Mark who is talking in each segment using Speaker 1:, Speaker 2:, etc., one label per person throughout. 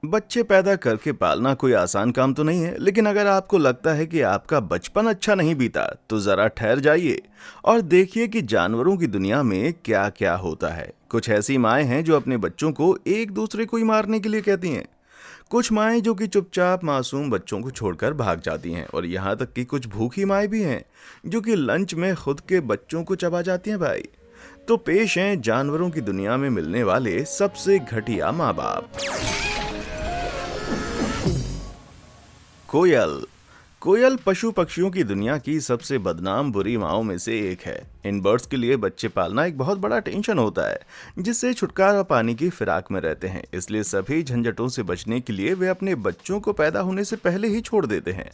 Speaker 1: बच्चे पैदा करके पालना कोई आसान काम तो नहीं है, लेकिन अगर आपको लगता है कि आपका बचपन अच्छा नहीं बीता, तो जरा ठहर जाइए और देखिए कि जानवरों की दुनिया में क्या क्या होता है। कुछ ऐसी माएं हैं जो अपने बच्चों को एक दूसरे को ही मारने के लिए कहती हैं। कुछ माएं जो कि चुपचाप मासूम बच्चों को छोड़कर भाग जाती हैं, और यहाँ तक कि कुछ भूखी माएं भी हैं जो कि लंच में खुद के बच्चों को चबा जाती हैं भाई। तो पेश हैं जानवरों की दुनिया में मिलने वाले सबसे घटिया माँ बाप। कोयल। कोयल पशु पक्षियों की दुनिया की सबसे बदनाम बुरी माओं में से एक है। इन बर्ड्स के लिए बच्चे पालना एक बहुत बड़ा टेंशन होता है, जिससे छुटकारा पाने की फिराक में रहते हैं। इसलिए सभी झंझटों से बचने के लिए वे अपने बच्चों को पैदा होने से पहले ही छोड़ देते हैं।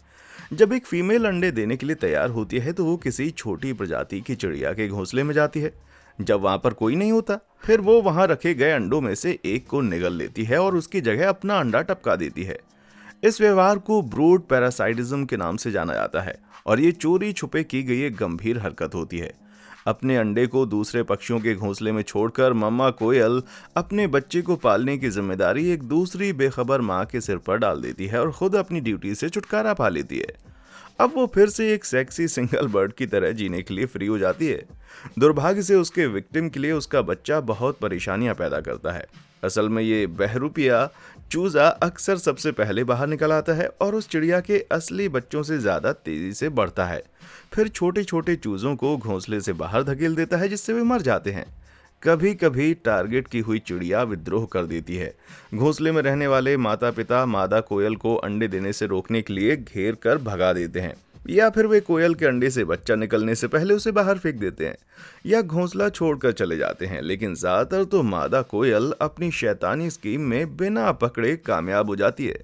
Speaker 1: जब एक फीमेल अंडे देने के लिए तैयार होती है तो वो किसी छोटी प्रजाति की चिड़िया के घोंसले में जाती है। जब वहां पर कोई नहीं होता, फिर वो वहां रखे गए अंडों में से एक को निगल लेती है और उसकी जगह अपना अंडा टपका देती है। इस व्यवहार को ब्रूड पैरासाइटिज्म के नाम से जाना जाता है, और ये चोरी छुपे की गई एक गंभीर हरकत होती है। अपने अंडे को दूसरे पक्षियों के घोंसले में छोड़कर मम्मा कोयल अपने बच्चे को पालने की जिम्मेदारी एक दूसरी बेखबर माँ के सिर पर डाल देती है और खुद अपनी ड्यूटी से छुटकारा पा लेती है। अब वो फिर से एक सेक्सी सिंगल बर्ड की तरह जीने के लिए फ्री हो जाती है। दुर्भाग्य से उसके विक्टिम के लिए उसका बच्चा बहुत परेशानियां पैदा करता है। असल में ये बहरूपिया चूजा अक्सर सबसे पहले बाहर निकल आता है और उस चिड़िया के असली बच्चों से ज्यादा तेजी से बढ़ता है। फिर छोटे छोटे चूजों को घोंसले से बाहर धकेल देता है, जिससे वे मर जाते हैं। कभी कभी टारगेट की हुई चिड़िया विद्रोह कर देती है। घोंसले में रहने वाले माता पिता मादा कोयल को अंडे देने से रोकने के लिए घेर कर भगा देते हैं, या फिर वे कोयल के अंडे से बच्चा निकलने से पहले उसे बाहर फेंक देते हैं या घोंसला छोड़कर चले जाते हैं। लेकिन ज्यादातर तो मादा कोयल अपनी शैतानी स्कीम में बिना पकड़े कामयाब हो जाती है,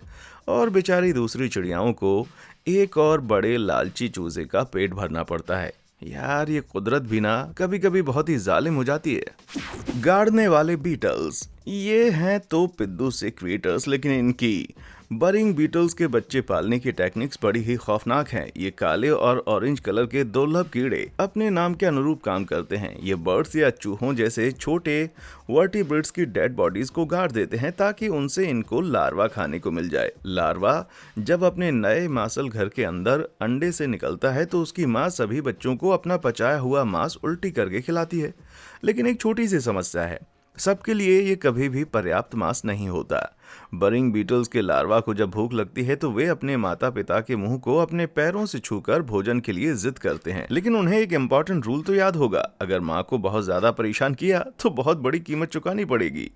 Speaker 1: और बेचारी दूसरी चिड़ियाओं को एक और बड़े लालची चूजे का पेट भरना पड़ता है। यार, ये कुदरत भी ना कभी कभी बहुत ही जालिम हो जाती है। गाड़ने वाले बीटल्स। ये हैं तो पिद्दू से क्रिएटर्स, लेकिन इनकी बरिंग बीटल्स के बच्चे पालने की टेक्निक्स बड़ी ही खौफनाक हैं। ये काले और ऑरेंज कलर के दुर्लभ कीड़े अपने नाम के अनुरूप काम करते हैं। ये बर्ड्स या चूहों जैसे छोटे वर्टिब्रेट्स की डेड बॉडीज को गाड़ देते हैं ताकि उनसे इनको लार्वा खाने को मिल जाए। लार्वा जब अपने नए मांसल घर के अंदर अंडे से निकलता है तो उसकी माँ सभी बच्चों को अपना पचाया हुआ मांस उल्टी करके खिलाती है। लेकिन एक छोटी सी समस्या है, सबके लिए ये कभी भी पर्याप्त मांस नहीं होता। बरिंग बीटल्स के लार्वा को जब भूख लगती है तो वे अपने माता पिता के मुंह को अपने पैरों से छूकर भोजन के लिए जिद करते हैं। लेकिन उन्हें एक इम्पॉर्टेंट रूल तो याद होगा, अगर माँ को बहुत ज्यादा परेशान किया तो बहुत बड़ी कीमत चुकानी पड़ेगी।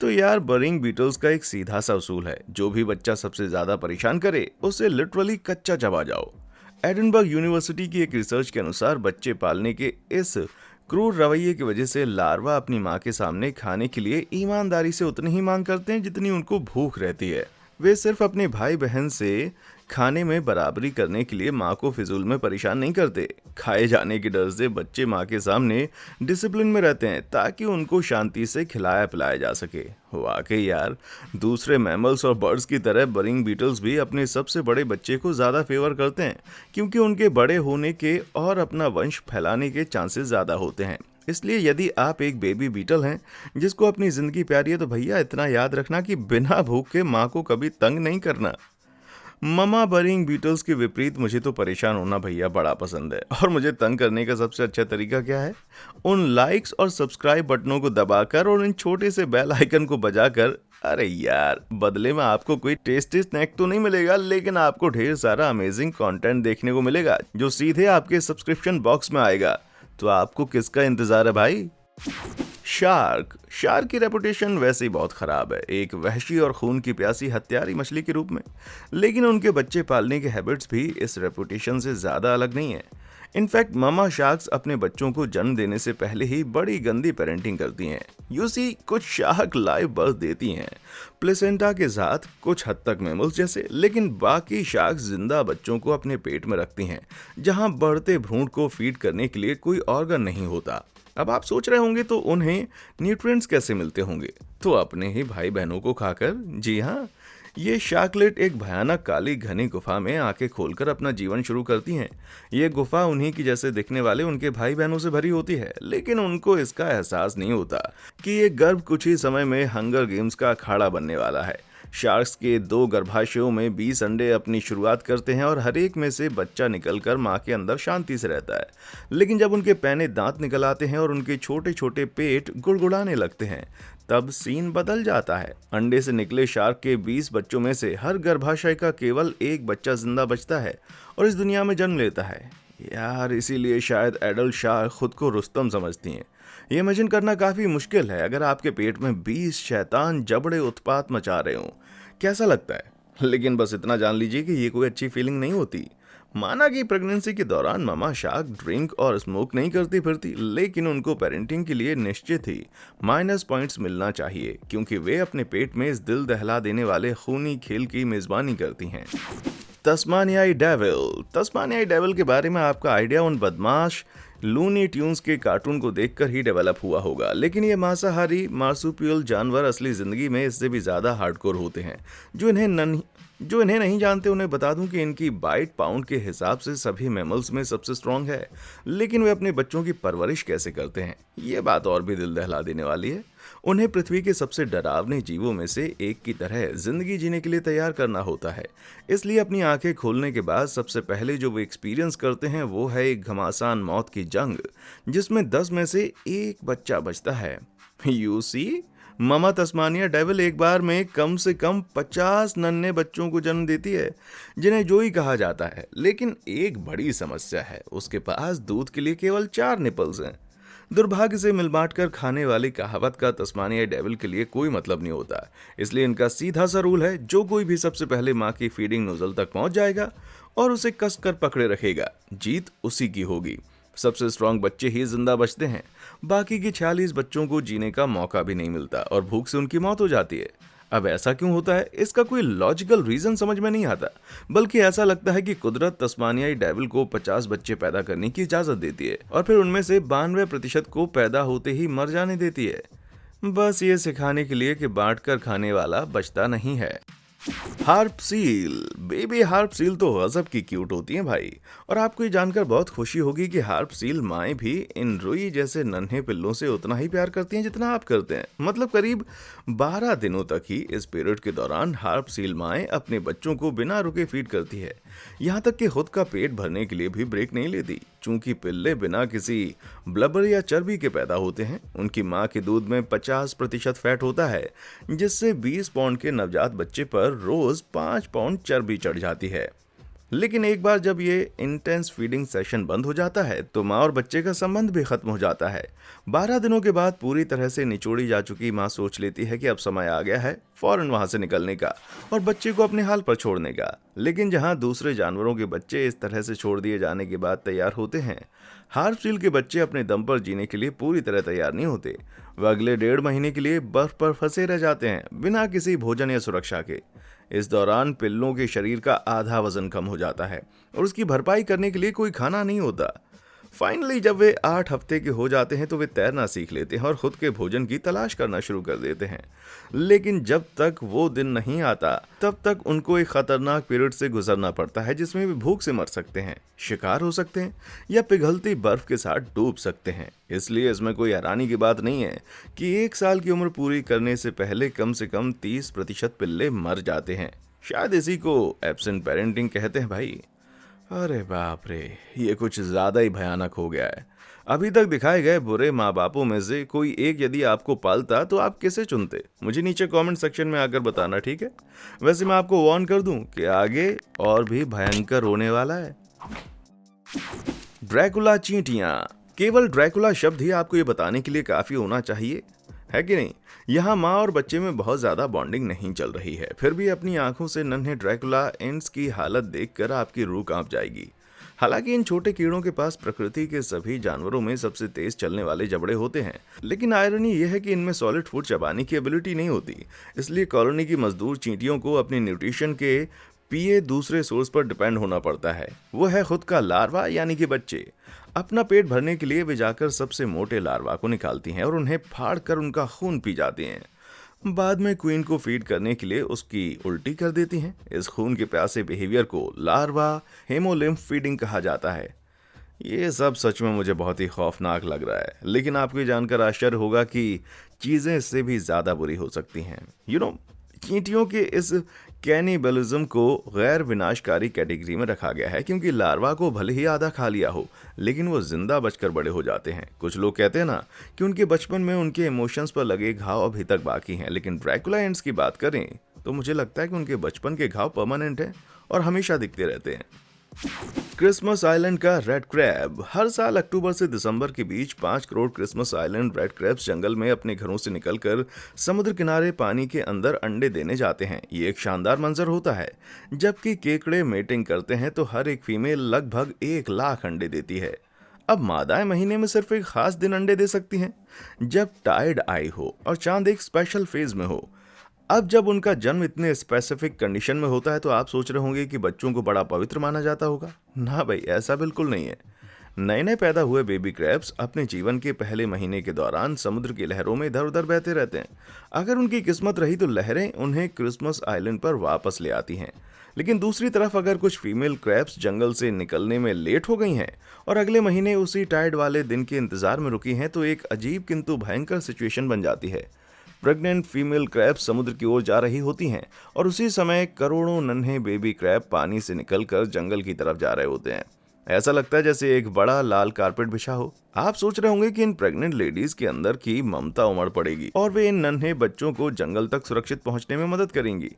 Speaker 1: तो यार, बरिंग बीटल्स का एक सीधा सा उसूल है, जो भी बच्चा सबसे ज्यादा परेशान करे उसे लिटरली कच्चा चबा जाओ। एडिनबर्ग यूनिवर्सिटी की एक रिसर्च के अनुसार बच्चे पालने के इस क्रूर रवैये की वजह से लार्वा अपनी माँ के सामने खाने के लिए ईमानदारी से उतनी ही मांग करते हैं जितनी उनको भूख रहती है। वे सिर्फ अपने भाई बहन से खाने में बराबरी करने के लिए माँ को फिजूल में परेशान नहीं करते। खाए जाने के डर से बच्चे माँ के सामने डिसिप्लिन में रहते हैं ताकि उनको शांति से खिलाया पिलाया जा सके। वाकई यार, दूसरे मैमल्स और बर्ड्स की तरह बरिंग बीटल्स भी अपने सबसे बड़े बच्चे को ज़्यादा फेवर करते हैं, क्योंकि उनके बड़े होने के और अपना वंश फैलाने के चांसेस ज़्यादा होते हैं। इसलिए यदि आप एक बेबी बीटल हैं जिसको अपनी ज़िंदगी प्यारी है, तो भैया इतना याद रखना कि बिना भूख के माँ को कभी तंग नहीं करना। ममा बरिंग बीटल्स के विपरीत मुझे तो परेशान होना भैया बड़ा पसंद है, और मुझे तंग करने का सबसे अच्छा तरीका क्या है? उन लाइक्स और सब्सक्राइब बटनों को दबाकर और इन छोटे से बेल आइकन को बजाकर। अरे यार, बदले में आपको कोई टेस्टी स्नैक तो नहीं मिलेगा, लेकिन आपको ढेर सारा अमेजिंग कंटेंट देखने को मिलेगा जो सीधे आपके सब्सक्रिप्शन बॉक्स में आएगा। तो आपको किसका इंतजार है भाई? शार्क। शार्क की रेपुटेशन वैसे ही बहुत खराब है, एक वहशी और खून की प्यासी हत्यारी मछली के रूप में। लेकिन उनके बच्चे पालने के हैबिट्स भी इस रेपुटेशन से ज्यादा अलग नहीं है। इनफैक्ट मामा शार्क्स अपने बच्चों को जन्म देने से पहले ही बड़ी गंदी पेरेंटिंग करती हैं। यूसी कुछ शार्क लाइव बर्थ देती हैं प्लेसेंटा के साथ, कुछ हद तक मैमल्स जैसे, लेकिन बाकी शार्क्स जिंदा बच्चों को अपने पेट में रखती हैं, जहां बढ़ते भ्रूण को फीड करने के लिए कोई ऑर्गन नहीं होता। अब आप सोच रहे होंगे तो उन्हें न्यूट्रिएंट्स कैसे मिलते होंगे? तो अपने ही भाई बहनों को खाकर। जी हाँ, ये शार्कलेट एक भयानक काली घनी गुफा में आंखें खोलकर अपना जीवन शुरू करती हैं। ये गुफा उन्हीं की जैसे दिखने वाले उनके भाई बहनों से भरी होती है, लेकिन उनको इसका एहसास नहीं होता कि ये गर्भ कुछ ही समय में हंगर गेम्स का अखाड़ा बनने वाला है। शार्क्स के 2 गर्भाशयों में 20 अंडे अपनी शुरुआत करते हैं और हर एक में से बच्चा निकलकर मां के अंदर शांति से रहता है। लेकिन जब उनके पैने दांत निकल आते हैं और उनके छोटे छोटे पेट गुड़गुड़ाने लगते हैं, तब सीन बदल जाता है। अंडे से निकले शार्क के 20 बच्चों में से हर गर्भाशय का केवल एक बच्चा जिंदा बचता है और इस दुनिया में जन्म लेता है। यार, इसीलिए शायद एडल्ट शार्क खुद को रुस्तम समझती हैं। ये इमेजिन करना काफी मुश्किल है। अगर आपके पेट में 20 शैतान जबड़े उत्पात मचा रहे हों, कैसा लगता है? लेकिन बस इतना जान लीजिए कि ये कोई अच्छी फीलिंग नहीं होती। माना कि प्रेगनेंसी के दौरान मामा शार्क ड्रिंक और स्मोक नहीं करती फिरती, लेकिन उनको पेरेंटिंग के लिए निश्चित ही माइनस पॉइंट्स मिलना चाहिए, क्योंकि वे अपने पेट में इस दिल दहला देने वाले खूनी खेल की मेजबानी करती हैं। तस्मानियाई डेविल। तस्मानियाई डेविल के बारे में आपका आइडिया उन बदमाश लूनी ट्यून्स के कार्टून को देखकर ही डेवलप हुआ होगा, लेकिन ये मांसाहारी मार्सुपियल जानवर असली जिंदगी में इससे भी ज्यादा हार्डकोर होते हैं। जो इन्हें नहीं जानते उन्हें बता दूं कि इनकी बाइट पाउंड के हिसाब से सभी मैमल्स में सबसे स्ट्रांग है। लेकिन वे अपने बच्चों की परवरिश कैसे करते हैं, ये बात और भी दिल दहला देने वाली है। उन्हें पृथ्वी के सबसे डरावने जीवों में से एक की तरह जिंदगी जीने के लिए तैयार करना होता है। इसलिए अपनी आंखें खोलने के बाद सबसे पहले जो वो एक्सपीरियंस करते हैं वो है एक घमासान मौत की जंग, जिसमें 10 में से एक बच्चा बचता है। यू सी, मामा तस्मानिया डेविल एक बार में कम से कम 50 नन्हे बच्चों को जन्म देती है, जिन्हें जोई कहा जाता है। लेकिन एक बड़ी समस्या है, उसके पास दूध के लिए केवल 4 निपल्स हैं। दुर्भाग्य से मिल बांट कर खाने वाली कहावत का तस्मानिया डेविल के लिए कोई मतलब नहीं होता। इसलिए इनका सीधा सा रूल है, जो कोई भी सबसे पहले माँ की फीडिंग नोजल तक पहुंच जाएगा और उसे कस कर पकड़े रखेगा, जीत उसी की होगी। सबसे स्ट्रांग बच्चे ही जिंदा बचते हैं। बाकी के 46 बच्चों को जीने का मौका भी नहीं मिलता और भूख से उनकी मौत हो जाती है। अब ऐसा क्यों होता है, इसका कोई लॉजिकल रीजन समझ में नहीं आता, बल्कि ऐसा लगता है कि कुदरत तस्मानियाई डेविल को 50 बच्चे पैदा करने की इजाजत देती है और फिर उनमें से 92% को पैदा होते ही मर जाने देती है, बस ये सिखाने के लिए कि बांट कर खाने वाला बचता नहीं है। Harp seal. Baby harp seal तो गजब की क्यूट होती हैं भाई, और आपको ये जानकर बहुत खुशी होगी कि हार्प सील माएँ भी इन रुई जैसे नन्हे पिल्लों से उतना ही प्यार करती हैं जितना आप करते हैं। मतलब करीब 12 दिनों तक ही इस पीरियड के दौरान हार्प सील माएँ अपने बच्चों को बिना रुके फीड करती है, यहाँ तक कि खुद का पेट भरने के लिए भी ब्रेक नहीं लेती। चूंकि पिल्ले बिना किसी ब्लबर या चर्बी के पैदा होते हैं, उनकी माँ के दूध में 50% फैट होता है, जिससे 20 पाउंड के नवजात बच्चे पर रोज 5 पाउंड चर्बी चढ़ जाती है। लेकिन एक बार जब ये इंटेंस फीडिंग सेशन बंद हो जाता है तो माँ और बच्चे का संबंध भी खत्म हो जाता है। 12 दिनों के बाद पूरी तरह से निचोड़ी जा चुकी माँ सोच लेती है कि अब समय आ गया है फौरन वहां से निकलने का और बच्चे को अपने हाल पर छोड़ने का। लेकिन जहां दूसरे जानवरों के बच्चे इस तरह से छोड़ दिए जाने के बाद तैयार होते हैं, हार्प सील के बच्चे अपने दम पर जीने के लिए पूरी तरह तैयार नहीं होते। वह अगले 1.5 महीने के लिए बर्फ पर फंसे रह जाते हैं, बिना किसी भोजन या सुरक्षा के। इस दौरान पिल्लों के शरीर का आधा वजन कम हो जाता है और उसकी भरपाई करने के लिए कोई खाना नहीं होता। फाइनली जब वे 8 हफ्ते के हो जाते हैं तो वे तैरना सीख लेते हैं और खुद के भोजन की तलाश करना शुरू कर देते हैं। लेकिन जब तक वो दिन नहीं आता तब तक उनको एक खतरनाक पीरियड से गुजरना पड़ता है, जिसमें वे भूख से मर सकते हैं, शिकार हो सकते हैं या पिघलती बर्फ के साथ डूब सकते हैं। इसलिए इसमें कोई हैरानी की बात नहीं है कि 1 साल की उम्र पूरी करने से पहले कम से कम 30% पिल्ले मर जाते हैं। शायद इसी को एब्सेंट पेरेंटिंग कहते हैं भाई। अरे बाप रे, ये कुछ ज्यादा ही भयानक हो गया है। अभी तक दिखाए गए बुरे माँ बापों में से कोई एक यदि आपको पालता तो आप किसे चुनते? मुझे नीचे कमेंट सेक्शन में आकर बताना, ठीक है? वैसे मैं आपको वार्न कर दूं कि आगे और भी भयंकर होने वाला है। ड्रैकुला चींटियां। केवल ड्रैकुला शब्द ही आपको ये बताने के लिए काफी होना चाहिए, है कि नहीं? यहाँ माँ और बच्चे में बहुत ज्यादा बॉन्डिंग नहीं चल रही है, फिर भी अपनी आंखों से नन्हे ड्रैकुला एंड्स की हालत देखकर आपकी रूह कांप जाएगी। हालांकि इन छोटे कीड़ों के पास प्रकृति के सभी जानवरों में सबसे तेज चलने वाले जबड़े होते हैं, लेकिन आयरनी यह है कि इनमें सॉलिड फूड चबाने की एबिलिटी नहीं होती। इसलिए कॉलोनी की मजदूर चींटियों को अपने न्यूट्रिशन के पिए दूसरे सोर्स पर डिपेंड होना पड़ता है। वो है खुद का लार्वा यानी कि बच्चे। अपना पेट भरने के लिए वे जाकर सबसे मोटे लार्वा को निकालती हैं और उन्हें फाड़ कर उनका खून पी जाती हैं। बाद में क्वीन को फीड करने के लिए उसकी उल्टी कर देती हैं। इस खून के प्यासे बिहेवियर को लार्वा हेमोलिम्फ फीडिंग कहा जाता है। ये सब सच में मुझे बहुत ही खौफनाक लग रहा है, लेकिन आपको ये जानकर आश्चर्य होगा कि चीजें इससे भी ज्यादा बुरी हो सकती हैं। चींटियों के इस कैनिबलिज्म को गैर विनाशकारी कैटेगरी में रखा गया है क्योंकि लार्वा को भले ही आधा खा लिया हो लेकिन वो जिंदा बचकर बड़े हो जाते हैं। कुछ लोग कहते हैं ना कि उनके बचपन में उनके इमोशंस पर लगे घाव अभी तक बाकी हैं, लेकिन ड्रैकुला एंट्स की बात करें तो मुझे लगता है कि उनके बचपन के घाव परमानेंट हैं और हमेशा दिखते रहते हैं। क्रिसमस आइलैंड का रेड क्रैब। हर साल अक्टूबर से दिसंबर के बीच 5 crore Christmas island red crabs जंगल में अपने घरों से निकलकर समुद्र किनारे पानी के अंदर अंडे देने जाते हैं। ये एक शानदार मंजर होता है। जबकि केकड़े मेटिंग करते हैं तो हर एक फीमेल लगभग 1 लाख अंडे देती है। अब मादाएं महीने में सिर्फ एक खास दिन अंडे दे सकती हैं जब टाइड आई हो और चांद एक स्पेशल फेज में हो। अब जब उनका जन्म इतने स्पेसिफिक कंडीशन में होता है तो आप सोच रहे होंगे कि बच्चों को बड़ा पवित्र माना जाता होगा। ना भाई, ऐसा बिल्कुल नहीं है। नए नए पैदा हुए बेबी क्रैब्स अपने जीवन के पहले महीने के दौरान समुद्र की लहरों में इधर उधर बहते रहते हैं। अगर उनकी किस्मत रही तो लहरें उन्हें क्रिसमस आइलैंड पर वापस ले आती हैं। लेकिन दूसरी तरफ अगर कुछ फीमेल क्रैब्स जंगल से निकलने में लेट हो गई हैं और अगले महीने उसी टाइड वाले दिन के इंतजार में रुकी हैं तो एक अजीब किंतु भयंकर सिचुएशन बन जाती है। प्रेग्नेंट फीमेल क्रैब समुद्र की ओर जा रही होती हैं और उसी समय करोड़ों नन्हे बेबी क्रैब पानी से निकलकर जंगल की तरफ जा रहे होते हैं। ऐसा लगता है जैसे एक बड़ा लाल कारपेट बिछा हो। आप सोच रहे होंगे कि इन प्रेग्नेंट लेडीज के अंदर की ममता उमड़ पड़ेगी और वे इन नन्हे बच्चों को जंगल तक सुरक्षित पहुंचने में मदद करेंगी।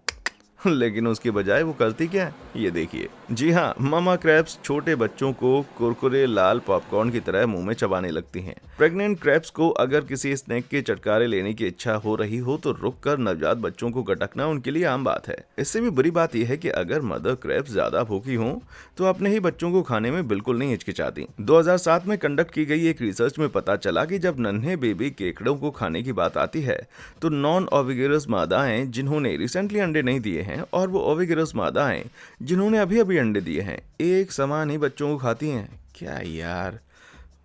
Speaker 1: लेकिन उसके बजाय वो करती क्या है, ये देखिए। जी हाँ, मामा क्रैब्स छोटे बच्चों को कुरकुरे लाल पॉपकॉर्न की तरह मुंह में चबाने लगती हैं। प्रेग्नेंट क्रैब्स को अगर किसी स्नैक के चटकारे लेने की इच्छा हो रही हो तो रुककर नवजात बच्चों को गटकना उनके लिए आम बात है। इससे भी बुरी बात यह है कि अगर मदर क्रैब्स ज्यादा भूखी हों तो अपने ही बच्चों को खाने में बिल्कुल नहीं हिचकिचाती। 2007 में कंडक्ट की गई एक रिसर्च में पता चला कि जब नन्हे बेबी केकड़ों को खाने की बात आती है तो नॉन ओविगेरस मादाएं जिन्होंने रिसेंटली अंडे नहीं दिए हैं और वो ओविगेरस मादाएं जिन्होंने अभी अभी अंडे दिए हैं एक समान ही बच्चों को खाती हैं। क्या यार,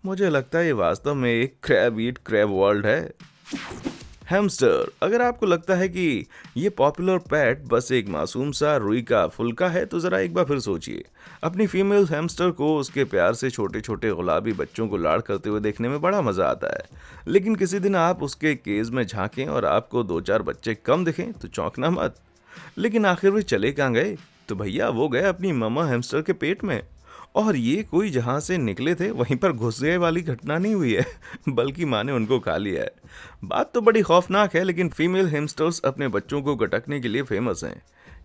Speaker 1: मुझे लगता है ये वास्तव में एक क्रैब ईट क्रैब वर्ल्ड है। हैमस्टर। अगर आपको लगता है कि ये पॉपुलर पेट बस एक मासूम सा रुई का फुल्का है तो जरा एक बार फिर सोचिए। अपनी फीमेल हैमस्टर को उसके प्यार से छोटे छोटे गुलाबी बच्चों को लाड़ करते हुए देखने में बड़ा मजा आता है। लेकिन किसी दिन आप उसके केज में झांकें और आपको 2-4 बच्चे कम दिखें तो चौंकना मत। लेकिन आखिर वे चले कहाँ गए? तो भैया वो गए अपनी मम्मा हैमस्टर के पेट में। और ये कोई जहां से निकले थे वहीं पर घुस गए वाली घटना नहीं हुई है, बल्कि माँ ने उनको खा लिया है। बात तो बड़ी खौफनाक है, लेकिन फीमेल हैमस्टर्स अपने बच्चों को गटकने के लिए फेमस हैं।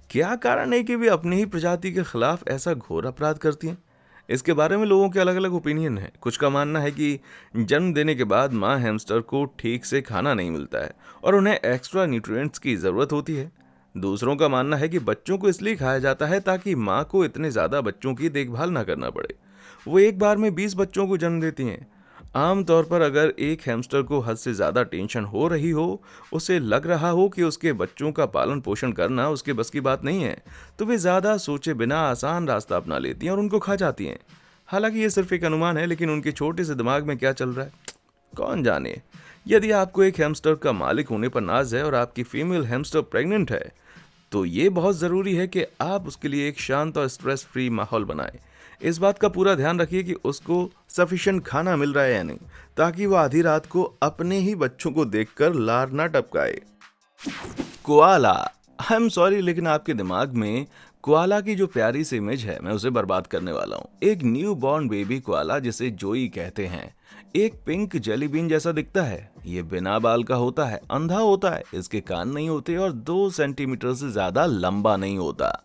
Speaker 1: क्या कारण है कि वे अपनी ही प्रजाति के खिलाफ ऐसा घोर अपराध करती हैं? इसके बारे में लोगों के अलग अलग ओपिनियन है। कुछ का मानना है कि जन्म देने के बाद माँ हैमस्टर को ठीक से खाना नहीं मिलता है और उन्हें एक्स्ट्रा न्यूट्रिएंट्स की ज़रूरत होती है। दूसरों का मानना है कि बच्चों को इसलिए खाया जाता है ताकि माँ को इतने ज़्यादा बच्चों की देखभाल ना करना पड़े। वो एक बार में 20 बच्चों को जन्म देती हैं। आमतौर पर अगर एक हैमस्टर को हद से ज़्यादा टेंशन हो रही हो, उसे लग रहा हो कि उसके बच्चों का पालन पोषण करना उसके बस की बात नहीं है, तो वे ज़्यादा सोचे बिना आसान रास्ता अपना लेती हैं और उनको खा जाती हैं। हालांकि ये सिर्फ एक अनुमान है, लेकिन उनके छोटे से दिमाग में क्या चल रहा है कौन जाने। यदि आपको एक हैमस्टर का मालिक होने पर नाज है और आपकी फीमेल हैमस्टर प्रेग्नेंट है तो ये बहुत ज़रूरी है कि आप उसके लिए एक शांत और स्ट्रेस फ्री माहौल बनाएं। इस बात का पूरा ध्यान रखिए कि उसको सफिशिएंट खाना मिल रहा है या नहीं, ताकि वो आधी रात को अपने ही बच्चों को देखकर लार ना टपकाए। कोआला। आई एम सॉरी, लेकिन आपके दिमाग में कोआला की जो प्यारी सी इमेज है मैं उसे बर्बाद करने वाला हूँ। एक न्यू बॉर्न बेबी कोआला जिसे जोई कहते हैं, एक पिंक जेली बीन जैसा दिखता है। ये बिना बाल का होता है, अंधा होता है, इसके कान नहीं होते और 2 सेंटीमीटर से ज्यादा लंबा नहीं होता।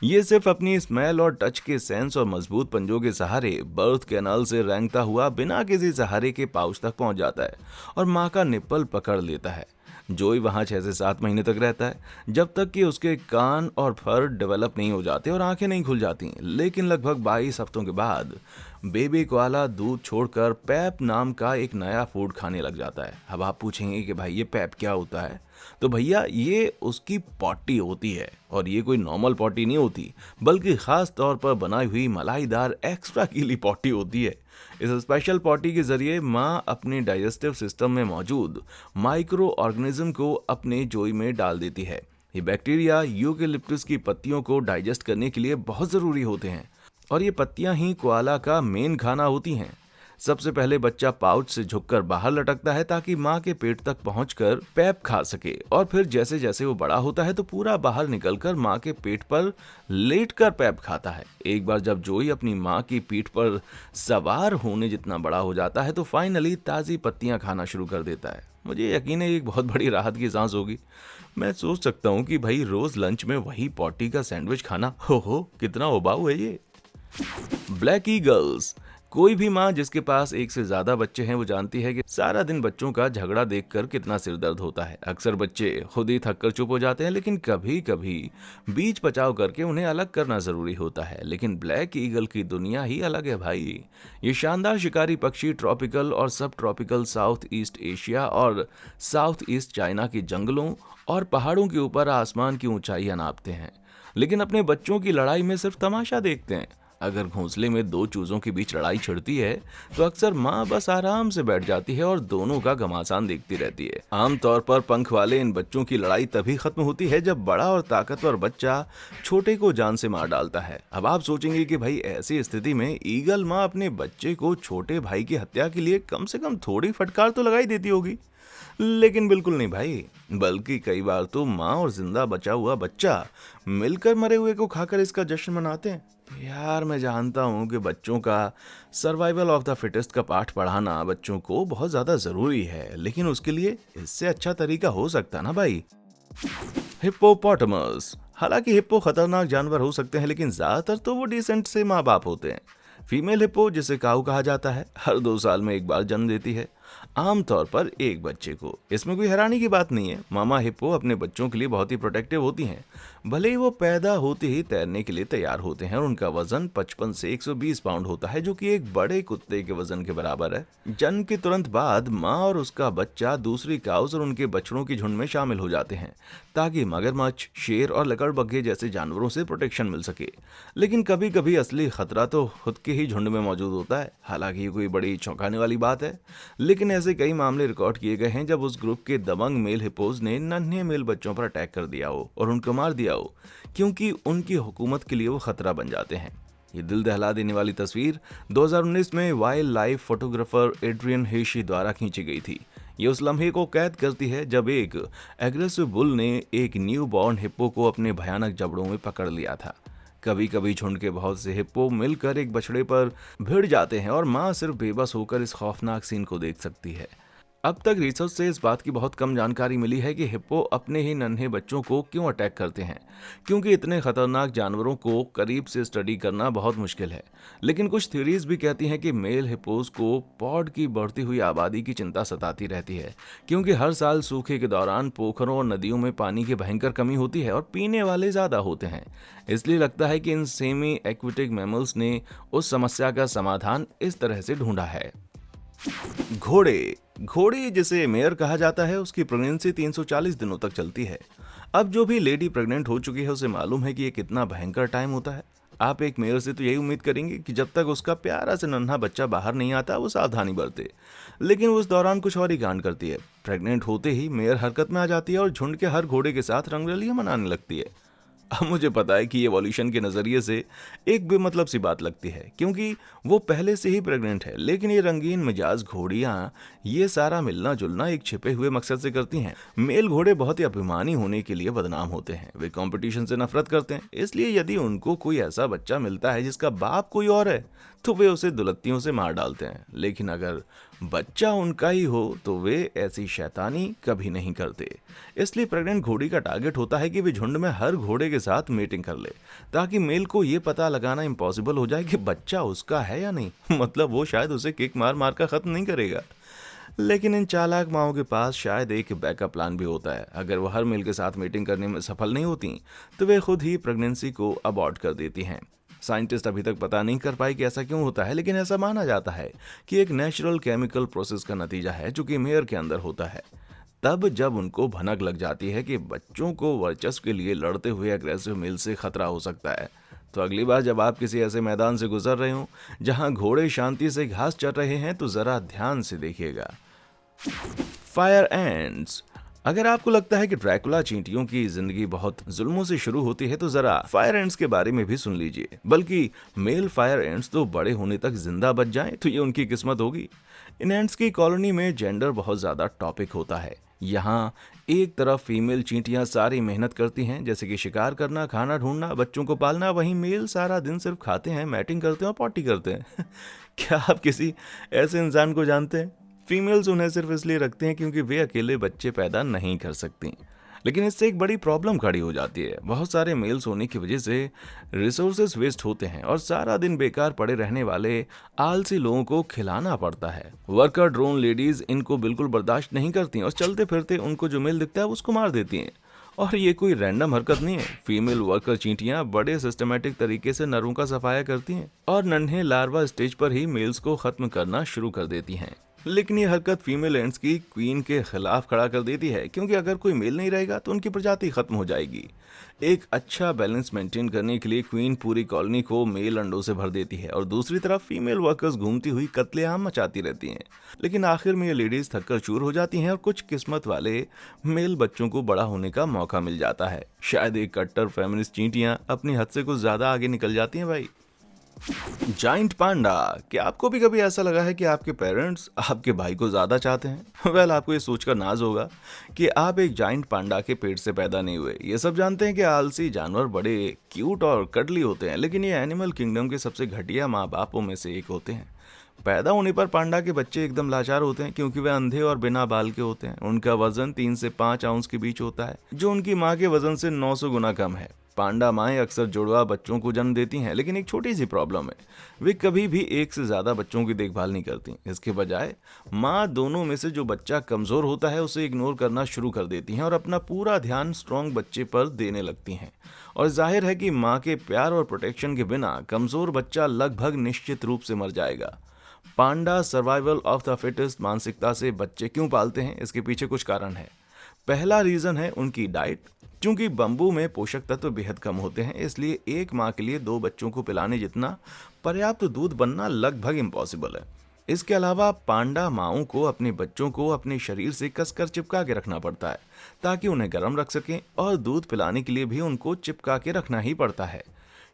Speaker 1: ये सिर्फ अपनी स्मेल और टच के सेंस और मजबूत पंजों के सहारे बर्थ कैनाल से रेंगता हुआ बिना किसी सहारे के पाउच तक पहुंच जाता है और माँ का निप्पल पकड़ लेता है। जोई वहां 6 से 7 महीने तक रहता है, जब तक कि उसके कान और फर डेवलप नहीं हो जाते और आंखें नहीं खुल जाती। लेकिन लगभग 22 हफ्तों के बाद बेबी कोआला दूध छोड़कर पैप नाम का एक नया फूड खाने लग जाता है। अब आप पूछेंगे कि भाई ये पैप क्या होता है? तो भैया ये उसकी पॉटी होती है, और ये कोई नॉर्मल पॉटी नहीं होती, बल्कि खास तौर पर बनाई हुई मलाईदार एक्स्ट्रा गीली पॉटी होती है। इस स्पेशल पॉटी के जरिए माँ अपने डाइजेस्टिव सिस्टम में मौजूद माइक्रो ऑर्गेनिज्म को अपने जोई में डाल देती है। ये बैक्टीरिया यूकेलिप्टस की पत्तियों को डाइजेस्ट करने के लिए बहुत ज़रूरी होते हैं और ये पत्तियां ही कोआला का मेन खाना होती हैं। सबसे पहले बच्चा पाउच से झुककर बाहर लटकता है ताकि माँ के पेट तक पहुंचकर पैप खा सके, और फिर जैसे जैसे वो बड़ा होता है तो पूरा बाहर निकलकर माँ के पेट पर लेटकर पैप खाता है। एक बार जब जोई अपनी माँ की पीठ पर सवार होने जितना बड़ा हो जाता है तो फाइनली ताज़ी पत्तियां खाना शुरू कर देता है। मुझे यकीन है एक बहुत बड़ी राहत की सांस होगी। मैं सोच सकता हूँ कि भाई रोज लंच में वही पॉटी का सैंडविच खाना, हो कितना उबाऊ है ये। Black eagles. कोई भी माँ जिसके पास एक से ज्यादा बच्चे हैं वो जानती है कि सारा दिन बच्चों का झगड़ा देखकर कितना सिर दर्द होता है। अक्सर बच्चे खुद ही थक कर चुप हो जाते हैं, लेकिन कभी कभी बीच बचाव करके उन्हें अलग करना जरूरी होता है। लेकिन ब्लैक ईगल की दुनिया ही अलग है भाई। ये शानदार शिकारी पक्षी ट्रॉपिकल और सब ट्रॉपिकल साउथ ईस्ट एशिया और साउथ ईस्ट चाइना के जंगलों और पहाड़ों के ऊपर आसमान की ऊंचाइयां नापते हैं, लेकिन अपने बच्चों की लड़ाई में सिर्फ तमाशा देखते हैं। अगर घोंसले में दो चूजों के बीच लड़ाई छिड़ती है तो अक्सर माँ बस आराम से बैठ जाती है और दोनों का घमासान देखती रहती है। आमतौर पर पंख वाले इन बच्चों की लड़ाई तभी खत्म होती है जब बड़ा और ताकतवर बच्चा छोटे को जान से मार डालता है। अब आप सोचेंगे कि भाई ऐसी स्थिति में ईगल माँ अपने बच्चे को छोटे भाई की हत्या के लिए कम से कम थोड़ी फटकार तो लगाई देती होगी, लेकिन बिल्कुल नहीं भाई, बल्कि कई बार तो माँ और जिंदा बचा हुआ बच्चा मिलकर मरे हुए को खाकर इसका जश्न मनाते हैं। यार मैं जानता हूँ कि बच्चों का सर्वाइवल ऑफ द फिटेस्ट का पाठ पढ़ाना बच्चों को बहुत ज़्यादा ज़रूरी है, लेकिन उसके लिए इससे अच्छा तरीका हो सकता ना भाई। हिप्पोपोटामस। हालांकि हिप्पो खतरनाक जानवर हो सकते हैं, लेकिन ज़्यादातर तो वो डिसेंट से माँ बाप होते हैं। फीमेल हिप्पो, जिसे काऊ कहा जाता है, हर 2 साल में एक बार जन्म देती है, आमतौर पर एक बच्चे को। इसमें कोई हैरानी की बात नहीं है। मामा हिप्पो अपने बच्चों के लिए बहुत ही प्रोटेक्टिव होती हैं। भले ही वो पैदा होते ही तैरने के लिए तैयार होते हैं और उनका वजन 55 से 120 पाउंड होता है, जो कि एक बड़े कुत्ते के वजन के बराबर है। जन्म के तुरंत बाद माँ और उसका बच्चा दूसरी काउस और उनके बछड़ों की झुंड में शामिल हो जाते हैं ताकि मगरमच्छ, शेर और लकड़बग्घे जैसे जानवरों से प्रोटेक्शन मिल सके। लेकिन कभी कभी असली खतरा तो खुद के ही झुंड में मौजूद होता है। हालांकि ये कोई बड़ी चौंकाने वाली बात है, लेकिन ऐसे कई मामले रिकॉर्ड किए गए हैं जब उस ग्रुप के दबंग मेल हिप्पोज ने नन्हे मेल बच्चों पर अटैक कर दिया हो और उनको मार दिया हो, क्योंकि उनकी हुकूमत के लिए वो खतरा बन जाते हैं। ये दिल दहला देने वाली तस्वीर 2019 में वाइल्ड लाइफ फोटोग्राफर एड्रियन हेशी द्वारा खींची गई थी। ये उस लम्हे को कैद करती है जब एक एग्रेसिव बुल ने एक न्यू बॉर्न हिप्पो को अपने भयानक जबड़ों में पकड़ लिया था। कभी कभी झुंड के बहुत से हिप्पो मिलकर एक बछड़े पर भिड़ जाते हैं और माँ सिर्फ बेबस होकर इस खौफनाक सीन को देख सकती है। अब तक रिसर्च से इस बात की बहुत कम जानकारी मिली है कि हिप्पो अपने ही नन्हे बच्चों को क्यों अटैक करते हैं, क्योंकि इतने खतरनाक जानवरों को करीब से स्टडी करना बहुत मुश्किल है। लेकिन कुछ थ्योरीज भी कहती हैं कि मेल हिप्पोज को पॉड की बढ़ती हुई आबादी की चिंता सताती रहती है, क्योंकि हर साल सूखे के दौरान पोखरों और नदियों में पानी की भयंकर कमी होती है और पीने वाले ज्यादा होते हैं। इसलिए लगता है कि इन सेमी एक्वेटिक मैमल्स ने उस समस्या का समाधान इस तरह से ढूंढा है। घोड़े जिसे मेयर कहा जाता है, उसकी प्रेगनेंसी 340 दिनों तक चलती है। अब जो भी लेडी प्रेग्नेंट हो चुकी है उसे मालूम है कि ये कितना भयंकर टाइम होता है। आप एक मेयर से तो यही उम्मीद करेंगे कि जब तक उसका प्यारा से नन्हा बच्चा बाहर नहीं आता वो सावधानी बरते, लेकिन उस दौरान कुछ और ही कांड करती है। प्रेग्नेंट होते ही मेयर हरकत में आ जाती है और झुंड के हर घोड़े के साथ रंगरलियां मनाने लगती है। अब मुझे पता है कि ये एवोल्यूशन के नज़रिए से एक बेमतलब सी बात लगती है, क्योंकि वो पहले से ही प्रेग्नेंट है, लेकिन ये रंगीन मिजाज घोड़ियाँ ये सारा मिलना जुलना एक छिपे हुए मकसद से करती हैं। मेल घोड़े बहुत ही अभिमानी होने के लिए बदनाम होते हैं। वे कंपटीशन से नफरत करते हैं, इसलिए यदि उनको कोई ऐसा बच्चा मिलता है जिसका बाप कोई और है तो वे उसे दुलत्तियों से मार डालते हैं। लेकिन अगर बच्चा उनका ही हो तो वे ऐसी शैतानी कभी नहीं करते। इसलिए प्रेग्नेंट घोड़ी का टारगेट होता है कि वे झुंड में हर घोड़े के साथ मीटिंग कर ले, ताकि मेल को ये पता लगाना इम्पॉसिबल हो जाए कि बच्चा उसका है या नहीं। मतलब वो शायद उसे किक मार मार कर खत्म नहीं करेगा। लेकिन इन चालाक माओं के पास शायद एक बैकअप प्लान भी होता है। अगर वो हर मेल के साथ मीटिंग करने में सफल नहीं होती तो वे खुद ही प्रेगनेंसी को अबॉर्ट कर देती हैं। साइंटिस्ट अभी तक पता नहीं कर पाए कि ऐसा क्यों होता है, लेकिन ऐसा माना जाता है कि एक नेचुरल केमिकल प्रोसेस का नतीजा है जो कि मेयर के अंदर होता है। तब जब उनको भनक लग जाती है कि बच्चों को वर्चस्व के लिए लड़ते हुए अग्रेसिव मेल से खतरा हो सकता है, तो अगली बार जब आप किसी ऐसे मैदान से गुजर रहे हो जहां घोड़े शांति से घास चर रहे हैं तो जरा ध्यान से देखिएगा। Fire ends. अगर आपको लगता है कि ड्रैकुला चींटियों की जिंदगी बहुत जुल्मों से शुरू होती है तो जरा फायर एंट्स के बारे में भी सुन लीजिए। बल्कि मेल फायर एंट्स तो बड़े होने तक जिंदा बच जाएं तो ये उनकी किस्मत होगी। इन एंट्स की कॉलोनी में जेंडर बहुत ज्यादा टॉपिक होता है। यहाँ एक तरफ फीमेल चींटियां सारी मेहनत करती हैं, जैसे कि शिकार करना, खाना ढूंढना, बच्चों को पालना। वहीं मेल सारा दिन सिर्फ खाते हैं, मैटिंग करते हैं और पॉटी करते हैं। क्या आप किसी ऐसे इंसान को जानते हैं? फीमेल्स उन्हें सिर्फ इसलिए रखते हैं क्योंकि वे अकेले बच्चे पैदा नहीं कर सकती। लेकिन इससे एक बड़ी प्रॉब्लम खड़ी हो जाती है। बहुत सारे मेल्स होने की वजह से रिसोर्सेज वेस्ट होते हैं और सारा दिन बेकार पड़े रहने वाले आलसी लोगों को खिलाना पड़ता है। वर्कर ड्रोन लेडीज इनको बिल्कुल बर्दाश्त नहीं करती और चलते फिरते उनको जो मेल दिखता है उसको मार देती हैं। और ये कोई रैंडम हरकत नहीं है। फीमेल वर्कर चींटियां बड़े सिस्टमेटिक तरीके से नरों का सफाया करती हैं और नन्हे लार्वा स्टेज पर ही मेल्स को खत्म करना शुरू कर देती हैं। लेकिन ये हरकत फीमेल एंट्स की क्वीन के खिलाफ खड़ा कर देती है, क्योंकि अगर कोई मेल नहीं रहेगा तो उनकी प्रजाति खत्म हो जाएगी। एक अच्छा बैलेंस मेंटेन करने के लिए क्वीन पूरी कॉलोनी को मेल अंडों से भर देती है और दूसरी तरफ फीमेल वर्कर्स घूमती हुई कत्लेआम मचाती रहती हैं। लेकिन आखिर में ये लेडीज थककर चूर हो जाती हैं और कुछ किस्मत वाले मेल बच्चों को बड़ा होने का मौका मिल जाता है। शायद एक कट्टर फेमिनिस्ट चींटियां अपनी हद से कुछ ज्यादा आगे निकल जाती हैं भाई। जाइंट पांडा, क्या आपको भी कभी ऐसा लगा है कि आपके पेरेंट्स आपके भाई को ज्यादा चाहते हैं? वेल, आपको ये सोचकर नाज होगा कि आप एक जाइंट पांडा के पेट से पैदा नहीं हुए। ये सब जानते हैं कि आलसी जानवर बड़े क्यूट और कटली होते हैं, लेकिन ये एनिमल किंगडम के सबसे घटिया माँ बापों में से एक होते हैं। पैदा होने पर पांडा के बच्चे एकदम लाचार होते हैं, क्योंकि वे अंधे और बिना बाल के होते हैं। उनका वजन 3 से 5 आउंस के बीच होता है, जो उनकी माँ के वजन से 900 गुना कम है। पांडा माएँ अक्सर जुड़वा बच्चों को जन्म देती हैं, लेकिन एक छोटी सी प्रॉब्लम है, वे कभी भी एक से ज्यादा बच्चों की देखभाल नहीं करती। इसके बजाय माँ दोनों में से जो बच्चा कमजोर होता है उसे इग्नोर करना शुरू कर देती हैं और अपना पूरा ध्यान स्ट्रॉन्ग बच्चे पर देने लगती हैं। और जाहिर है कि माँ के प्यार और प्रोटेक्शन के बिना कमजोर बच्चा लगभग निश्चित रूप से मर जाएगा। पांडा सर्वाइवल ऑफ द फिटेस्ट मानसिकता से बच्चे क्यों पालते हैं, इसके पीछे कुछ कारण है। पहला रीजन है उनकी डाइट। क्योंकि बम्बू में पोषक तत्व बेहद कम होते हैं, इसलिए एक माँ के लिए 2 बच्चों को पिलाने जितना पर्याप्त दूध बनना लगभग इम्पॉसिबल है। इसके अलावा पांडा माओं को अपने बच्चों को अपने शरीर से कसकर चिपका के रखना पड़ता है, ताकि उन्हें गर्म रख सकें, और दूध पिलाने के लिए भी उनको चिपका के रखना ही पड़ता है।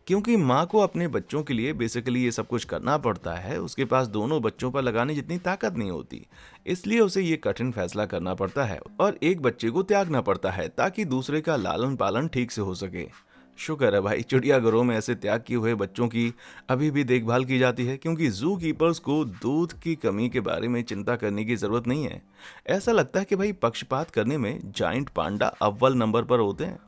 Speaker 1: क्योंकि माँ को अपने बच्चों के लिए बेसिकली ये सब कुछ करना पड़ता है, उसके पास दोनों बच्चों पर लगाने जितनी ताकत नहीं होती, इसलिए उसे ये कठिन फैसला करना पड़ता है और एक बच्चे को त्यागना पड़ता है ताकि दूसरे का लालन पालन ठीक से हो सके। शुक्र है भाई, चिड़ियाघरों में ऐसे त्याग किए हुए बच्चों की अभी भी देखभाल की जाती है, क्योंकि जू कीपर्स को दूध की कमी के बारे में चिंता करने की जरूरत नहीं है। ऐसा लगता है कि भाई पक्षपात करने में जाइंट पांडा अव्वल नंबर पर होते हैं।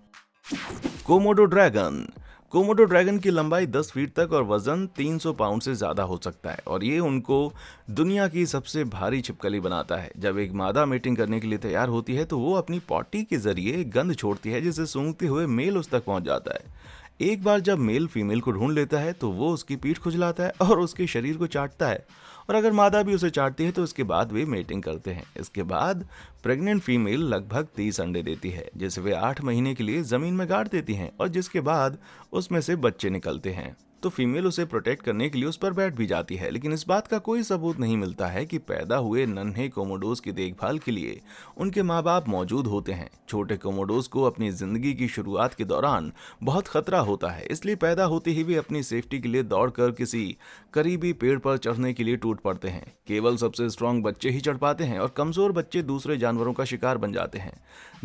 Speaker 1: Komodo dragon. कोमोडो ड्रैगन की लंबाई 10 फीट तक और वजन 300 पाउंड से ज्यादा हो सकता है, और ये उनको दुनिया की सबसे भारी छिपकली बनाता है। जब एक मादा मीटिंग करने के लिए तैयार होती है तो वो अपनी पॉटी के जरिए गंध छोड़ती है, जिसे सूंघते हुए मेल उस तक पहुंच जाता है। एक बार जब मेल फीमेल को ढूंढ लेता है तो वो उसकी पीठ खुजलाता है और उसके शरीर को चाटता है, और अगर मादा भी उसे चाटती है तो इसके बाद वे मेटिंग करते हैं। इसके बाद प्रेग्नेंट फीमेल लगभग 30 अंडे देती है, जिसे वे 8 महीने के लिए जमीन में गाड़ देती हैं, और जिसके बाद उसमें से बच्चे निकलते हैं। तो फीमेल उसे प्रोटेक्ट करने के लिए उस पर बैठ भी जाती है, लेकिन इस बात का कोई सबूत नहीं मिलता है कि पैदा हुए नन्हे कोमोडोस की देखभाल के लिए उनके माँ बाप मौजूद होते हैं। छोटे कोमोडोस को अपनी जिंदगी की शुरुआत के दौरान बहुत खतरा होता है, इसलिए पैदा होते ही वे अपनी सेफ्टी के लिए दौड़कर किसी करीबी पेड़ पर चढ़ने के लिए टूट पड़ते हैं। केवल सबसे स्ट्रॉन्ग बच्चे ही चढ़ पाते हैं और कमजोर बच्चे दूसरे जानवरों का शिकार बन जाते हैं।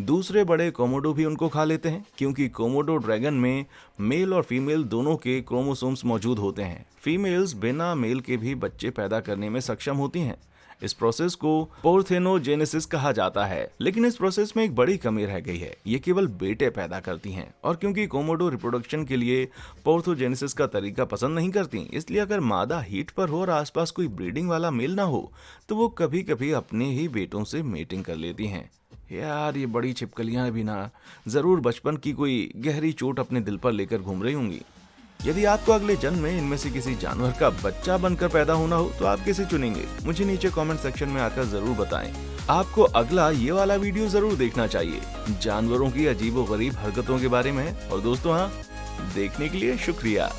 Speaker 1: दूसरे बड़े कोमोडो भी उनको खा लेते हैं, क्योंकि कोमोडो ड्रैगन में मेल और फीमेल दोनों के क्रोमोसोम्स मौजूद होते हैं। फीमेल्स बिना मेल के भी बच्चे पैदा करने में सक्षम होती हैं। इस प्रोसेस को पोर्थेनोजेनेसिस कहा जाता है, लेकिन इस प्रोसेस में एक बड़ी कमी रह गई है, ये केवल बेटे पैदा करती हैं। और क्योंकि कोमोडो रिप्रोडक्शन के लिए पोर्थोजेनेसिस का तरीका पसंद नहीं करती, इसलिए अगर मादा हीट पर हो और आसपास कोई ब्रीडिंग वाला मेल ना हो तो वो कभी कभी अपने ही बेटों से मेटिंग कर लेती हैं। यार, ये बड़ी छिपकलियां भी ना जरूर बचपन की कोई गहरी चोट अपने दिल पर लेकर घूम रही होंगी। यदि आपको अगले जन्म में इनमें से किसी जानवर का बच्चा बनकर पैदा होना हो तो आप किसे चुनेंगे? मुझे नीचे कमेंट सेक्शन में आकर जरूर बताएं। आपको अगला ये वाला वीडियो जरूर देखना चाहिए, जानवरों की अजीबोगरीब हरकतों के बारे में है। और दोस्तों, हाँ, देखने के लिए शुक्रिया।